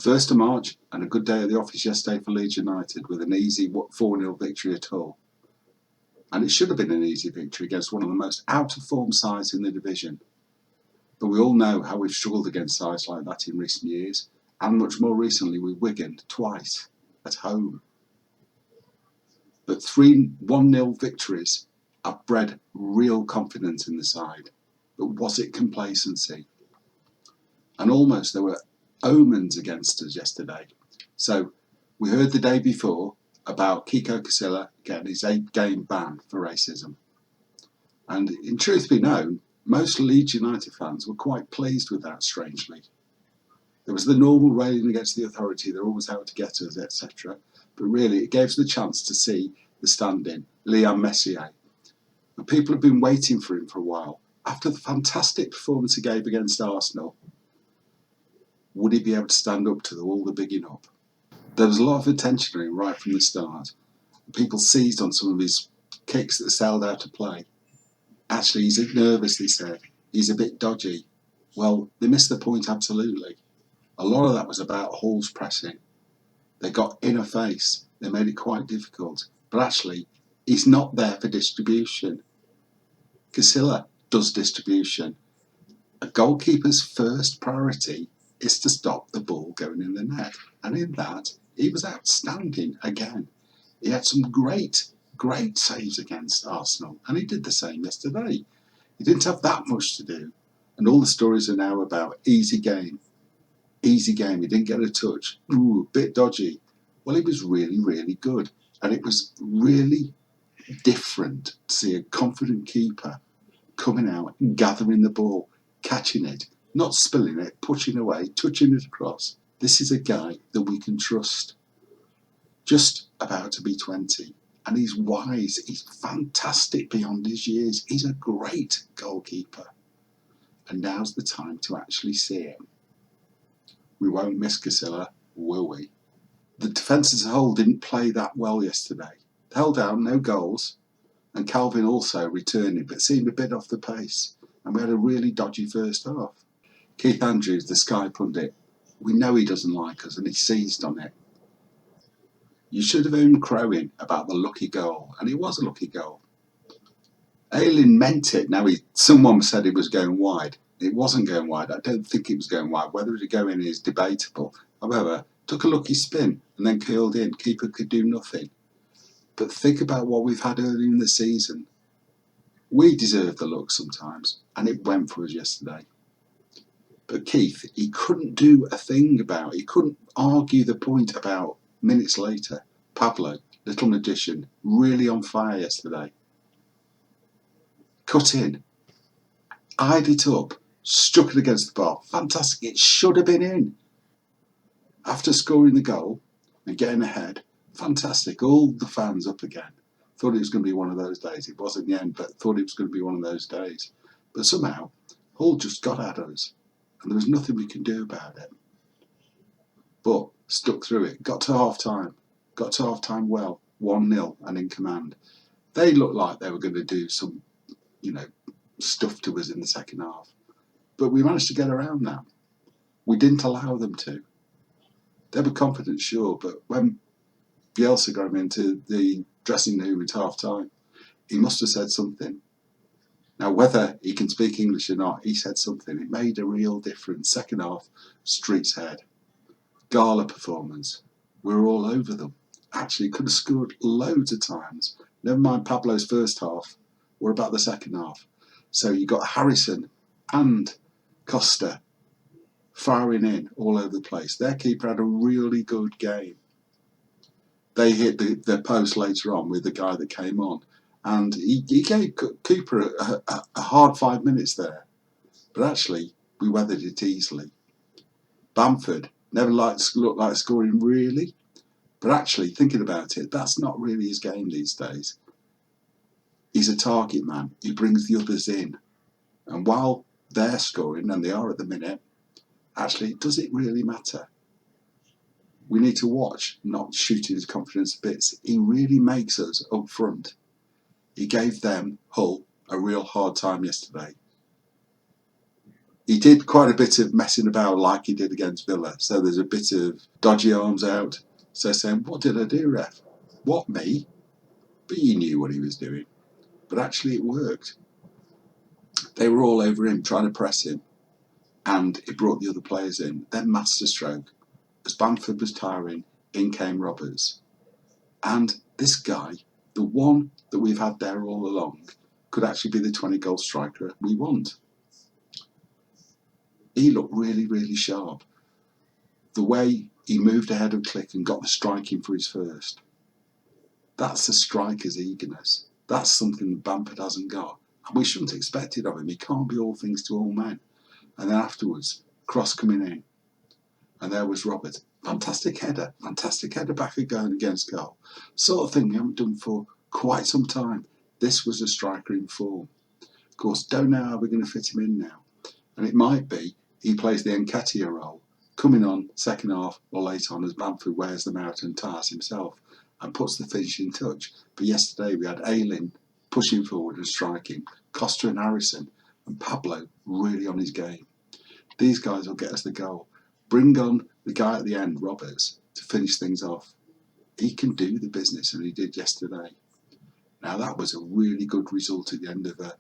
1st of March and a good day at the office yesterday for Leeds United with an easy 4-0 victory at Hull. And it should have been an easy victory against one of the most out-of-form sides in the division. But we all know how we've struggled against sides like that in recent years, and much more recently with Wigan twice at home. But 3 1-0 victories have bred real confidence in the side. But was it complacency? And almost there were omens against us yesterday. So we heard the day before about Casilla getting his 8-game ban for racism. And in truth be known, most Leeds United fans were quite pleased with that, strangely. There was the normal railing against the authority, they're always out to get us, etc. But really, it gave us the chance to see the stand-in, Illan Meslier. And people have been waiting for him for a while. After the fantastic performance he gave against Arsenal, would he be able to stand up to all the bigging up? There was a lot of attention on him right from the start. People seized on some of his kicks that sailed out of play. Actually, he's nervous, they said. He's a bit dodgy. Well, they missed the point absolutely. A lot of that was about Hall's pressing. They got in a face. They made it quite difficult. But actually, he's not there for distribution. Casilla does distribution. A goalkeeper's first priority is to stop the ball going in the net. And in that, he was outstanding again. He had some great saves against Arsenal, and he did the same yesterday. He didn't have that much to do, and all the stories are now about easy game. Easy game, he didn't get a touch. Ooh, a bit dodgy. Well, he was really good, and it was really different to see a confident keeper coming out, gathering the ball, catching it, not spilling it, pushing away, touching it across. This is a guy that we can trust. Just about to be 20, and he's wise, he's fantastic beyond his years, he's a great goalkeeper. And now's the time to actually see him. We won't miss Casilla, will we? The defence as a whole didn't play that well yesterday. They held out, no goals, and Calvin also returning, but seemed a bit off the pace, and we had a really dodgy first half. Keith Andrews, the Sky pundit, we know he doesn't like us, and he seized on it. You should have heard him crowing about the lucky goal, and it was a lucky goal. Illan meant it. Now, someone said it was going wide. It wasn't going wide. I don't think it was going wide. Whether it would go in is debatable. However, took a lucky spin and then curled in. Keeper could do nothing. But think about what we've had early in the season. We deserve the luck sometimes, and it went for us yesterday. But Keith, he couldn't do a thing about it. He couldn't argue the point about minutes later. Pablo, little magician, really on fire yesterday. Cut in, eyed it up, struck it against the bar. Fantastic, it should have been in. After scoring the goal and getting ahead, fantastic, all the fans up again. Thought it was going to be one of those days. It wasn't the end, but thought it was going to be one of those days. But somehow, Hull just got at us, and there was nothing we could do about it. But stuck through it, got to half-time well, 1-0 and in command. They looked like they were going to do some, stuff to us in the second half. But we managed to get around that. We didn't allow them to. They were confident, sure, but when Bielsa got him into the dressing room at half-time, he must have said something. Now, whether he can speak English or not, he said something. It made a real difference. Second half, streets ahead. Gala performance. We were all over them. Actually, could have scored loads of times. Never mind Pablo's first half. We're about the second half. So you got Harrison and Costa firing in all over the place. Their keeper had a really good game. They hit the post later on with the guy that came on. And he gave Cooper a hard 5 minutes there. But actually, we weathered it easily. Bamford never looked like scoring really. But actually, thinking about it, that's not really his game these days. He's a target man. He brings the others in. And while they're scoring, and they are at the minute, actually, does it really matter? We need to watch, not shooting his confidence to bits. He really makes us up front. He gave them, Hull, a real hard time yesterday. He did quite a bit of messing about like he did against Villa. So there's a bit of dodgy arms out. So saying, what did I do, ref? What, me? But he knew what he was doing. But actually it worked. They were all over him, trying to press him. And it brought the other players in. Then masterstroke. As Bamford was tiring, in came Roberts. And this guy, the one that we've had there all along, could actually be the 20-goal striker we want. He looked really, really sharp. The way he moved ahead of Click and got the striking for his first. That's a striker's eagerness. That's something that Bamford hasn't got. And we shouldn't expect it of him. He can't be all things to all men. And then afterwards, cross coming in. And there was Robert. Fantastic header back against goal. Sort of thing we haven't done for quite some time. This was a striker in form. Of course, don't know how we're going to fit him in now. And it might be he plays the Nketiah role, coming on second half or late on as Bamford wears them out and tires himself and puts the finishing touch. But yesterday we had Illan pushing forward and striking, Costa and Harrison, and Pablo really on his game. These guys will get us the goal. Bring on the guy at the end, Roberts, to finish things off. He can do the business, and he did yesterday. Now that was a really good result at the end of a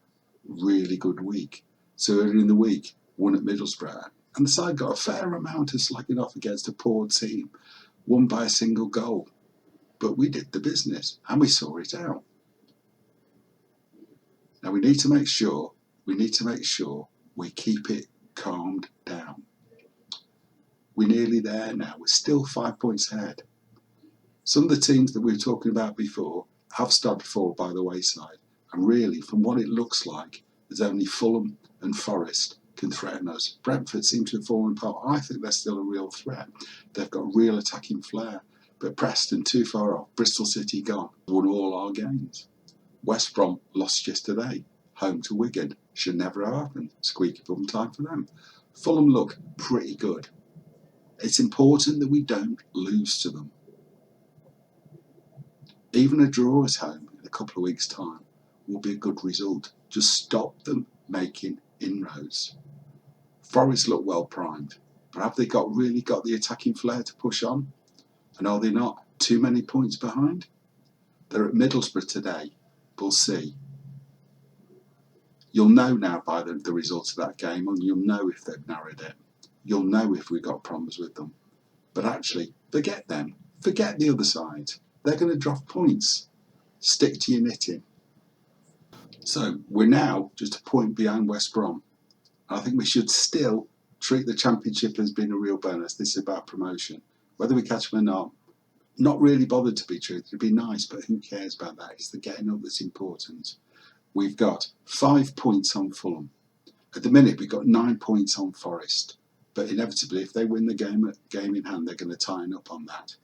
really good week. So earlier in the week, won at Middlesbrough, and the side got a fair amount of slagging off against a poor team, won by a single goal. But we did the business, and we saw it out. Now we need to make sure we keep it calmed down. We're nearly there now. We're still 5 points ahead. Some of the teams that we were talking about before have started to fall by the wayside. And really, from what it looks like, there's only Fulham and Forest can threaten us. Brentford seem to have fallen apart. I think they're still a real threat. They've got real attacking flair. But Preston, too far off. Bristol City gone. Won all our games. West Brom lost yesterday. Home to Wigan. Should never have happened. Squeaky bum time for them. Fulham look pretty good. It's important that we don't lose to them. Even a draw at home in a couple of weeks' time will be a good result. Just stop them making inroads. Forest look well primed, but have they really got the attacking flair to push on? And are they not too many points behind? They're at Middlesbrough today. We'll see. You'll know now by the results of that game, and you'll know if they've narrowed it. You'll know if we've got problems with them. But actually, forget them. Forget the other side. They're going to drop points. Stick to your knitting. So we're now just a point behind West Brom. I think we should still treat the Championship as being a real bonus. This is about promotion. Whether we catch them or not really bothered to be truth. It'd be nice, but who cares about that? It's the getting up that's important. We've got 5 points on Fulham. At the minute, we've got 9 points on Forest. But inevitably, if they win the game in hand, they're going to tighten up on that.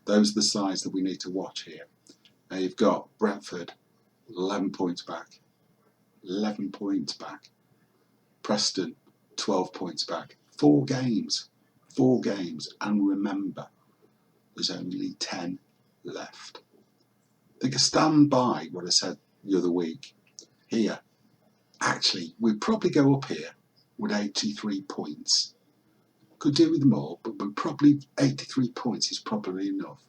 Those are the sides that we need to watch here. Now you've got Brentford, 11 points back. 11 points back. Preston, 12 points back. 4 games. 4 games. And remember, there's only 10 left. They can stand by what I said the other week. Here, actually, we'd probably go up here with 83 points. Could do with more, but probably 83 points is probably enough.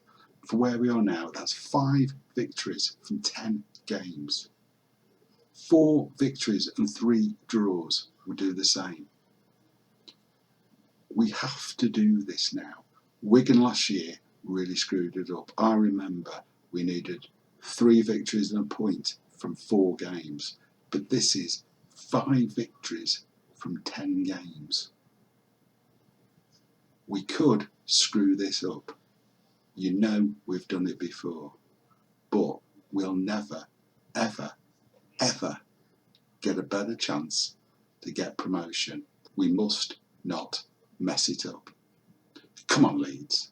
For where we are now, that's 5 victories from 10 games. 4 victories and 3 draws would do the same. We have to do this now. Wigan last year really screwed it up. I remember we needed 3 victories and a point from 4 games. But this is 5 victories from 10 games. We could screw this up. You know we've done it before. But we'll never, ever, ever get a better chance to get promotion. We must not mess it up. Come on, Leeds.